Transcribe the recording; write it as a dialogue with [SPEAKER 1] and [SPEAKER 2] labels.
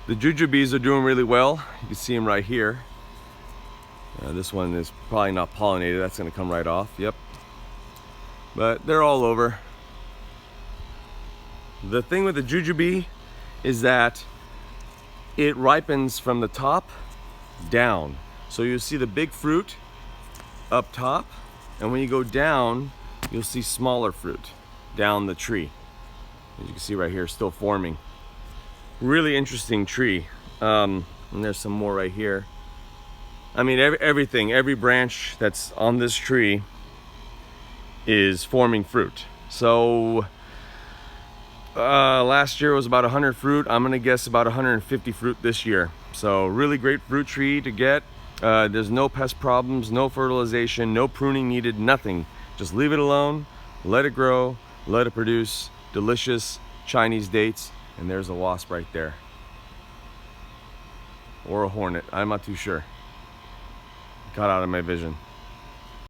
[SPEAKER 1] The jujubes are doing really well. You can see them right here. This one is probably not pollinated. That's going to come right off. Yep. But they're all over. The thing with the jujube is that it ripens from the top down. So you'll see the big fruit up top, and when you go down, you'll see smaller fruit down the tree. As you can see right here, still forming. Really interesting tree. And there's some more right here. I mean, everything, every branch that's on this tree is forming fruit. So last year was about 100 fruit. I'm gonna guess about 150 fruit this year. So really great fruit tree to get. There's no pest problems, no fertilization, no pruning needed, nothing. Just leave it alone, let it grow, let it produce delicious Chinese dates. And there's a wasp right there. Or a hornet, I'm not too sure. Got out of my vision.